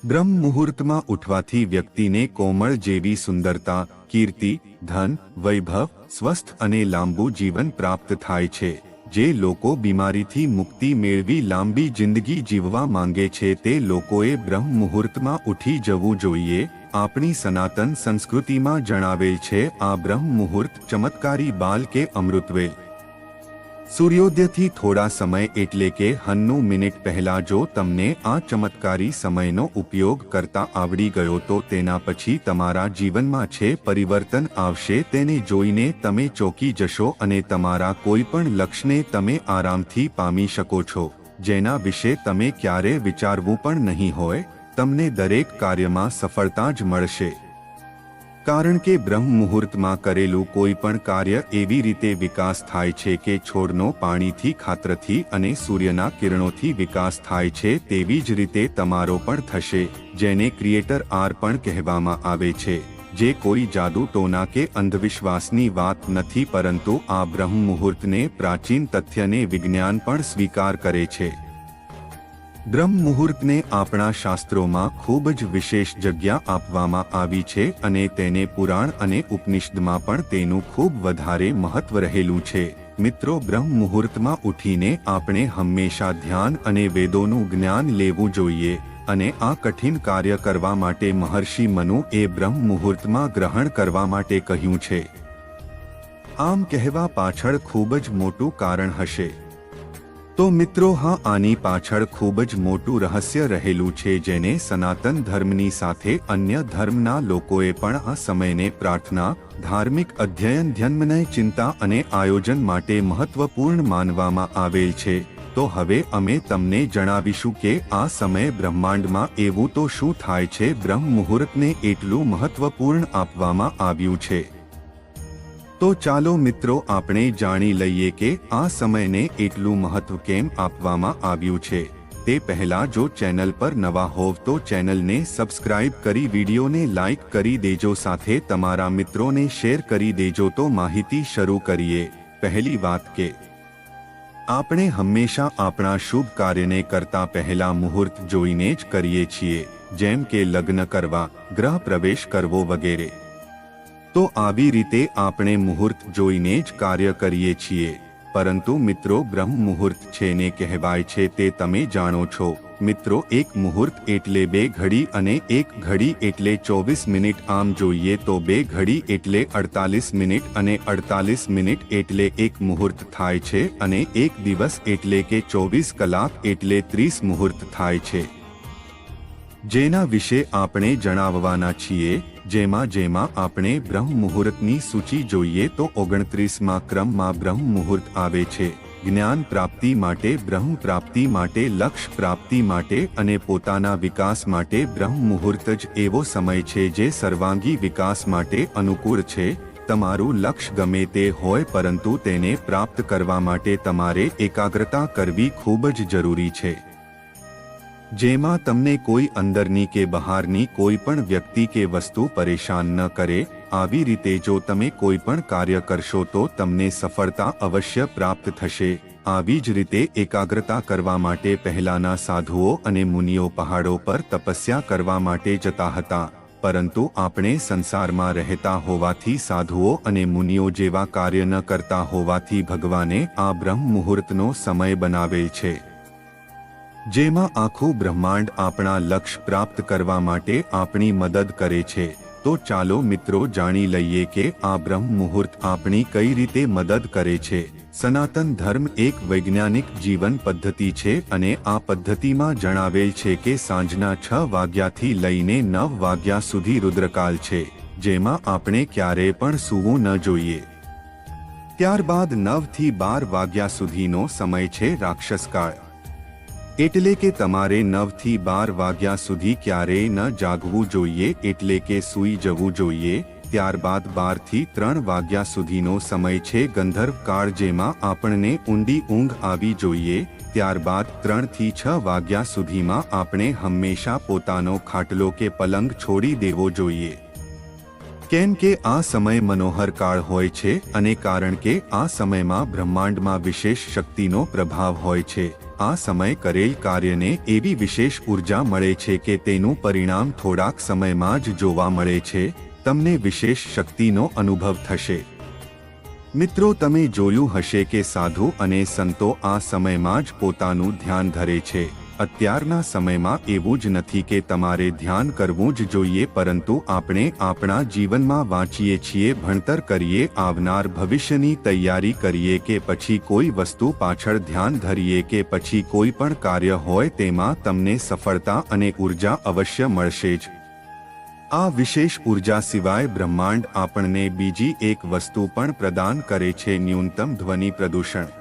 બ્રહ્મ મુહૂર્તમાં ઉઠવાથી વ્યક્તિને કોમળ જેવી સુંદરતા, કીર્તિ, ધન, વૈભવ, સ્વસ્થ અને લાંબુ જીવન પ્રાપ્ત થાય છે. જે લોકો બીમારીથી મુક્તિ મેળવી લાંબી જિંદગી જીવવા માંગે છે તે લોકોએ બ્રહ્મ મુહૂર્તમાં ઉઠી જવું જોઈએ. આપણી સનાતન સંસ્કૃતિમાં જણાવેલ છે આ બ્રહ્મ મુહૂર્ત ચમત્કારી બાલ કે અમૃતવેલ. સૂર્યોદયથી થોડા સમય એટલે કે 9 મિનિટ પહેલા જો તમને આ ચમત્કારી સમયનો ઉપયોગ કરતા આવડી ગયો તો તેના પછી તમારા જીવનમાં છે પરિવર્તન આવશે. તેને જોઈને તમે ચોંકી જશો અને તમારા કોઈ પણ લક્ષ્યને તમે આરામથી પામી શકો છો, જેના વિશે તમે ક્યારે વિચારવું પણ નહીં હોય. તમને દરેક કાર્યમાં સફળતા જ મળશે. કારણ કે બ્રહ્મ મુહૂર્તમાં કરેલું કોઈ પણ કાર્ય એવી રીતે વિકાસ થાય છે કે છોડનો પાણીથી, ખાતરથી અને સૂર્યના કિરણોથી વિકાસ થાય છે તેવી જ રીતે તમારો પણ થશે, જેને ક્રિએટર આર પણ કહેવામાં આવે છે. જે કોઈ જાદુ ટોના કે અંધવિશ્વાસની વાત નથી, પરંતુ આ બ્રહ્મ મુહૂર્તને પ્રાચીન તથ્યને વિજ્ઞાન પણ સ્વીકાર કરે છે. બ્રહ્મ મુહૂર્તને આપણા શાસ્ત્રોમાં ખૂબ જ વિશેષ જગ્યા આપવામાં આવી છે અને તેને પુરાણ અને ઉપનિષદમાં પણ તેનું ખૂબ વધારે મહત્વ રહેલું છે. મિત્રો, બ્રહ્મ મુહૂર્તમાં ઉઠીને આપણે હંમેશા ધ્યાન અને વેદોનું જ્ઞાન લેવું જોઈએ અને આ કઠિન કાર્ય કરવા માટે મહર્ષિ મનુએ બ્રહ્મ મુહૂર્તમાં ગ્રહણ કરવા માટે કહ્યું છે. આમ કહેવા પાછળ ખૂબ જ મોટું કારણ હશે. તો મિત્રો, હા, આની પાછળ ખૂબ જ મોટું રહસ્ય રહેલું છે જેને સનાતન ધર્મની સાથે અન્ય ધર્મના લોકોએ પણ આ સમયને પ્રાર્થના, ધાર્મિક અધ્યયન, ધ્યાનમનય, ચિંતા અને આયોજન માટે મહત્વપૂર્ણ માનવામાં આવેલ છે. તો હવે અમે તમને જણાવીશું કે આ સમયે બ્રહ્માંડમાં એવું તો શું થાય છે બ્રહ્મ મુહૂર્તને એટલું મહત્વપૂર્ણ આપવામાં આવ્યું છે. તો ચાલો મિત્રો આપણે જાણી લઈએ કે આ સમયને એટલું મહત્વ કેમ આપવામાં આવ્યું છે. તે પહેલા જો ચેનલ પર નવા હોવ તો ચેનલને સબસ્ક્રાઇબ કરી વિડીયોને લાઇક કરી દેજો, સાથે તમારા મિત્રોને શેર કરી દેજો. તો માહિતી શરૂ કરીએ. પહેલી વાત કે આપણે હંમેશા આપણા શુભ કાર્યને કરતા પહેલા મુહૂર્ત જોઈને જ કરીએ છીએ, જેમ કે લગ્ન કરવા, ગ્રહ પ્રવેશ કરવો વગેરે. તો આવી રીતે આપણે મુહૂર્ત જોઈને જ કાર્ય કરીએ છીએ. પરંતુ મિત્રો, બ્રહ્મ મુહૂર્ત છે ને કહેવાય છે તે તમે જાણો છો. મિત્રો, એક મુહૂર્ત એટલે 2 ઘડી અને 1 ઘડી એટલે 24 મિનિટ. આમ જોઈએ તો 2 ઘડી એટલે 48 મિનિટ અને 48 મિનિટ એટલે 1 મુહૂર્ત થાય છે અને 1 દિવસ એટલે કે 24 કલાક એટલે 30 મુહૂર્ત થાય છે, જેના વિશે આપણે જણાવવાના છીએ. જેમાં આપણે બ્રહ્મ મુહૂર્તની સૂચિ જોઈએ તો 29મા ક્રમમાં બ્રહ્મ મુહૂર્ત આવે છે. જ્ઞાન પ્રાપ્તિ માટે, બ્રહ્મ પ્રાપ્તિ માટે, લક્ષ્ય પ્રાપ્તિ માટે અને પોતાના વિકાસ માટે બ્રહ્મ મુહૂર્ત જ એવો સમય છે જે સર્વાંગી વિકાસ માટે અનુકૂળ છે. તમારું લક્ષ્ય ગમે તે હોય, પરંતુ તેને પ્રાપ્ત કરવા માટે તમારે એકાગ્રતા કરવી ખૂબ જ જરૂરી છે. જેમાં તમને કોઈ અંદરની કે બહારની કોઈ પણ વ્યક્તિ કે વસ્તુ પરેશાન ન કરે. આવી રીતે જો તમે કોઈ પણ કાર્ય કરશો તો તમને સફળતા અવશ્ય પ્રાપ્ત થશે. આવી જ રીતે એકાગ્રતા કરવા માટે પહેલાના સાધુઓ અને મુનિઓ પહાડો પર તપસ્યા કરવા માટે જતા હતા. પરંતુ આપણે સંસારમાં રહેતા હોવાથી, સાધુઓ અને મુનિઓ જેવા કાર્ય ન કરતા હોવાથી ભગવાને આ બ્રહ્મ મુહૂર્તનો સમય બનાવેલ છે, જેમાં આખું બ્રહ્માંડ આપણા લક્ષ્ય પ્રાપ્ત કરવા માટે આપણી મદદ કરે છે. તો ચાલો મિત્રો જાણી લઈએ કે આ બ્રહ્મ મુહૂર્ત આપણી કઈ રીતે મદદ કરે છે. સનાતન ધર્મ એક વૈજ્ઞાનિક જીવન પદ્ધતિ છે અને આ પદ્ધતિમાં જણાવેલ છે કે સાંજના 6 વાગ્યાથી લઈને 9 વાગ્યા સુધી રુદ્રકાલ છે, જેમાં આપણે ક્યારેય પણ સૂવું ન જોઈએ. ત્યારબાદ 9 થી 12 વાગ્યા સુધીનો સમય છે રાક્ષસકાળ. એટલે કે તમારે 9 થી 12 વાગ્યા સુધી ક્યારેય ન જાગવું જોઈએ, એટલે કે સૂઈ જવું જોઈએ. ત્યારબાદ 12 થી 3 વાગ્યા સુધીનો સમય છે ગંધર્વ કાળ, જેમાં આપણને ઊંડી ઊંઘ આવી જોઈએ. ત્યારબાદ 3 થી 6 વાગ્યા સુધીમાં આપણે હંમેશા પોતાનો ખાટલો કે પલંગ છોડી દેવો જોઈએ. કેમ કે આ સમય મનોહર કાળ હોય છે અને કારણ કે આ સમયમાં બ્રહ્માંડમાં વિશેષ શક્તિનો પ્રભાવ હોય છે. આ સમય કરેલ કાર્યને એવી વિશેષ ઉર્જા મળે છે કે તેનું પરિણામ થોડાક સમયમાં જ જોવા મળે છે. તમને વિશેષ શક્તિનો અનુભવ થશે. મિત્રો, તમે જોયું હશે કે સાધુ અને સંતો આ સમયમાં જ પોતાનું ધ્યાન ધરે છે. અત્યારના સમયમાં એવું જ નથી કે તમારે ધ્યાન કરવું જ જોઈએ, પરંતુ આપણે આપણા જીવનમાં વાંચીએ છીએ, ભણતર કરીએ, આવનાર ભવિષ્યની તૈયારી કરીએ કે પછી કોઈ વસ્તુ પાછળ ધ્યાન ધરીએ કે પછી કોઈ પણ કાર્ય હોય તેમાં તમને સફળતા અને ઉર્જા અવશ્ય મળશે જ. આ વિશેષ ઉર્જા સિવાય બ્રહ્માંડ આપણને બીજી એક વસ્તુ પણ પ્રદાન કરે છે, ન્યૂનતમ ધ્વનિ પ્રદૂષણ.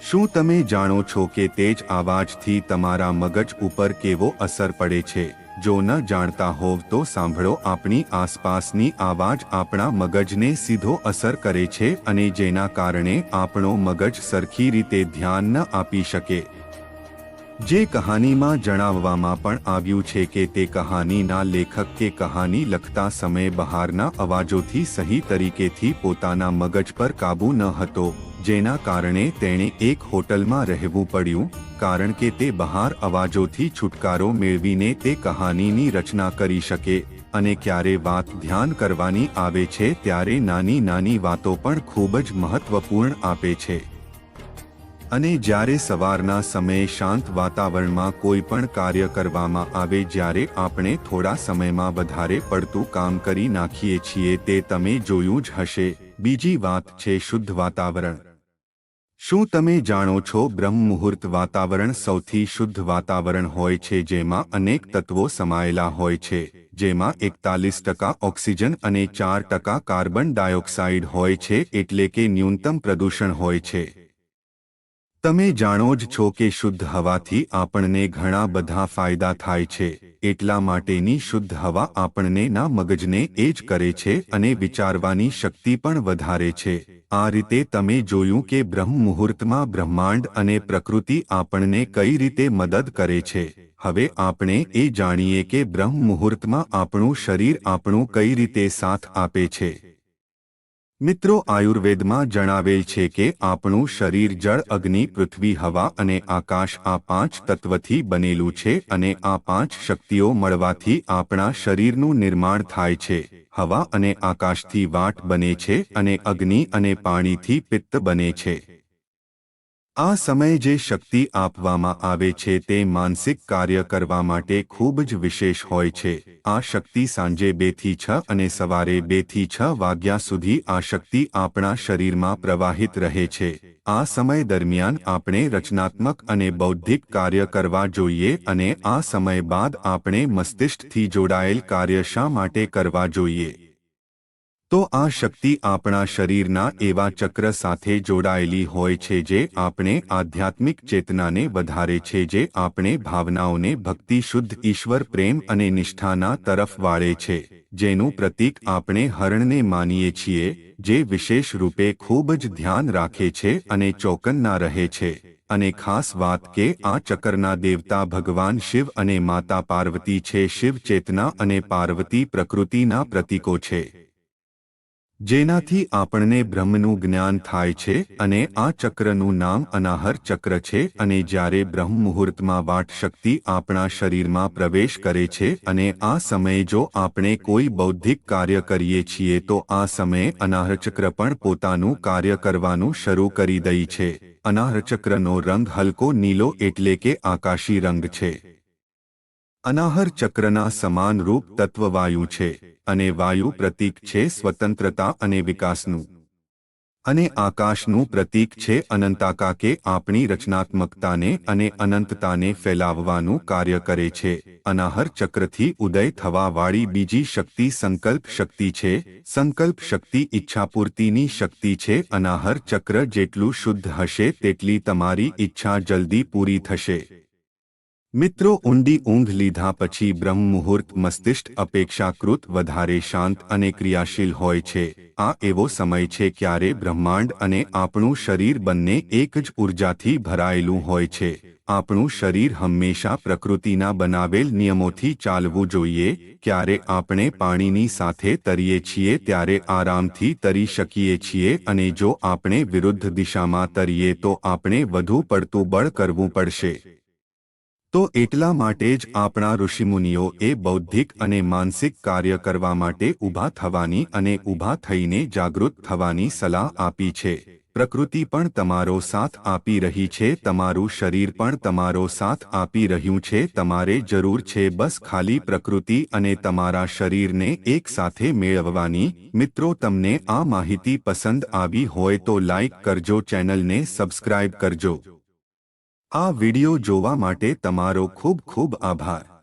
શું તમે જાણો છો કે તે જ અવાજથી તમારા મગજ ઉપર કેવો અસર પડે છે? જો ન જાણતા હોવ તો સાંભળો. આપણી આસપાસની અવાજ આપણા મગજને સીધો અસર કરે છે અને જેના કારણે આપણો મગજ સરખી રીતે ધ્યાન ન આપી શકે. જે કહાનીમાં જણાવવામાં પણ આવ્યું છે કે તે કહાનીના લેખક કે કહાની લખતા સમયે બહારના અવાજોથી સહી તરીકેથી પોતાના મગજ પર કાબૂ ન હતો, જેના કારણે તેણે એક હોટલમાં રહેવું પડ્યું, કારણ કે તે બહાર અવાજોથી છુટકારો મેળવીને તે કહાનીની રચના કરી શકે. અને ક્યારે વાત ધ્યાન કરવાની આવે છે ત્યારે નાની નાની વાતો પણ ખૂબ જ મહત્વપૂર્ણ આપે છે. અને જ્યારે સવારના સમયે શાંત વાતાવરણમાં કોઈ પણ કાર્ય કરવામાં આવે, જ્યારે આપણે થોડા સમયમાં વધારે પડતું કામ કરી નાખીએ છીએ, તે તમે જોયું જ હશે. બીજી વાત છે શુદ્ધ વાતાવરણ. શું તમે જાણો છો, બ્રહ્મ મુહૂર્ત વાતાવરણ સૌથી શુદ્ધ વાતાવરણ હોય છે, જેમાં અનેક તત્વો સમાયેલા હોય છે, જેમાં 41% ઓક્સિજન અને 4% કાર્બન ડાયોક્સાઇડ હોય છે, એટલે કે ન્યૂનતમ પ્રદૂષણ હોય છે. તમે જાણો જ છો કે શુદ્ધ હવાથી આપણને ઘણા બધા ફાયદા થાય છે. એટલા માટેની શુદ્ધ હવા આપણને ના મગજને એ જ કરે છે અને વિચારવાની શક્તિ પણ વધારે છે. આ રીતે તમે જોયું કે બ્રહ્મ મુહૂર્તમાં બ્રહ્માંડ અને પ્રકૃતિ આપણને કઈ રીતે મદદ કરે છે. હવે આપણે એ જાણીએ કે બ્રહ્મ મુહૂર્તમાં આપણું શરીર આપણું કઈ રીતે સાથ આપે છે. મિત્રો, આયુર્વેદમાં જણાવેલ છે કે આપણું શરીર જળ, અગ્નિ, પૃથ્વી, હવા અને આકાશ આ 5 તત્વથી બનેલું છે અને આ 5 શક્તિઓ મળવાથી આપણા શરીરનું નિર્માણ થાય છે. હવા અને આકાશથી વાટ બને છે અને અગ્નિ અને પાણીથી પિત્ત બને છે. આ સમયે જે શક્તિ આપવામાં આવે છે તે માનસિક કાર્ય કરવા માટે ખૂબ જ વિશેષ હોય છે. આ શક્તિ સાંજે 2 થી 6 અને સવારે 2 થી 6 વાગ્યા સુધી આ શક્તિ આપણા શરીરમાં પ્રવાહિત રહે છે. આ સમય દરમિયાન આપણે રચનાત્મક અને બૌદ્ધિક કાર્ય કરવા જોઈએ અને આ સમય બાદ આપણે મસ્તિષ્કથી જોડાયેલ કાર્ય શા માટે કરવા જોઈએ? તો આ શક્તિ આપણા શરીરના એવા ચક્ર સાથે જોડાયેલી હોય છે જે આપણે આધ્યાત્મિક ચેતનાને વધારે છે, જે આપણે ભાવનાઓને ભક્તિ, શુદ્ધ ઈશ્વર પ્રેમ અને નિષ્ઠાના તરફ વાળે છે, જેનું પ્રતીક આપણે હરણને માનીએ છીએ, જે વિશેષ રૂપે ખૂબ જ ધ્યાન રાખે છે અને ચોકન્ના રહે છે. અને ખાસ વાત કે આ ચક્રના દેવતા ભગવાન શિવ અને માતા પાર્વતી છે. શિવ ચેતના અને પાર્વતી પ્રકૃતિના પ્રતીકો છે, જેનાથી આપણને બ્રહ્મનું જ્ઞાન થાય છે. અને આ ચક્રનું નામ અનાહર ચક્ર છે. અને જ્યારે બ્રહ્મ મુહૂર્તમાં વાટ શક્તિ આપણા શરીરમાં પ્રવેશ કરે છે અને આ સમયે જો આપણે કોઈ બૌદ્ધિક કાર્ય કરીએ છીએ તો આ સમયે અનાહર ચક્ર પણ પોતાનું કાર્ય કરવાનું શરૂ કરી દે છે. અનાહર ચક્રનો રંગ હલકો નીલો એટલે કે આકાશી રંગ છે. અનાહર ચક્રના સમાન રૂપ તત્વ વાયુ છે અને વાયુ પ્રતીક છે સ્વતંત્રતા અને વિકાસનું. અને આકાશનું પ્રતીક છે અનંતાકા, કે આપણી રચનાત્મકતાને અને અનંતતાને ફેલાવવાનું કાર્ય કરે છે. અનાહર ચક્રથી ઉદય થવા વાળી બીજી શક્તિ સંકલ્પ શક્તિ છે. સંકલ્પ શક્તિ ઈચ્છાપૂર્તિની શક્તિ છે. અનાહર ચક્ર જેટલું શુદ્ધ હશે તેટલી તમારી ઈચ્છા જલ્દી પૂરી થશે. મિત્રો, ઊંડી ઊંઘ લીધા પછી બ્રહ્મ મુહૂર્ત મસ્તિષ્ક અપેક્ષાકૃત વધારે શાંત અને ક્રિયાશીલ હોય છે. આ એવો સમય છે ક્યારે બ્રહ્માંડ અને આપણું શરીર બંને એક જ ઊર્જાથી ભરાયેલું હોય છે. આપણું શરીર હંમેશા પ્રકૃતિના બનાવેલ નિયમોથી ચાલવું જોઈએ. ક્યારે આપણે પાણીની સાથે તરીએ છીએ ત્યારે આરામથી તરી શકીએ છીએ, અને જો આપણે વિરુદ્ધ દિશામાં તરીએ તો આપણે વધુ પડતું બળ કરવું પડશે. તો એટલા માટે જ આપણા ઋષિમુનિઓએ બૌદ્ધિક અને માનસિક કાર્ય કરવા માટે ઊભા થવાની અને ઊભા થઈને જાગૃત થવાની સલાહ આપી છે. પ્રકૃતિ પણ તમારો સાથ આપી રહી છે, તમારું શરીર પણ તમારો સાથ આપી રહ્યું છે. તમારે જરૂર છે બસ ખાલી પ્રકૃતિ અને તમારા શરીરને એક સાથે મેળવવાની. મિત્રો, તમને આ માહિતી પસંદ આવી હોય તો લાઈક કરજો, ચેનલને સબસ્ક્રાઇબ કરજો. આ વિડિયો જોવા માટે તમારો ખૂબ ખૂબ આભાર.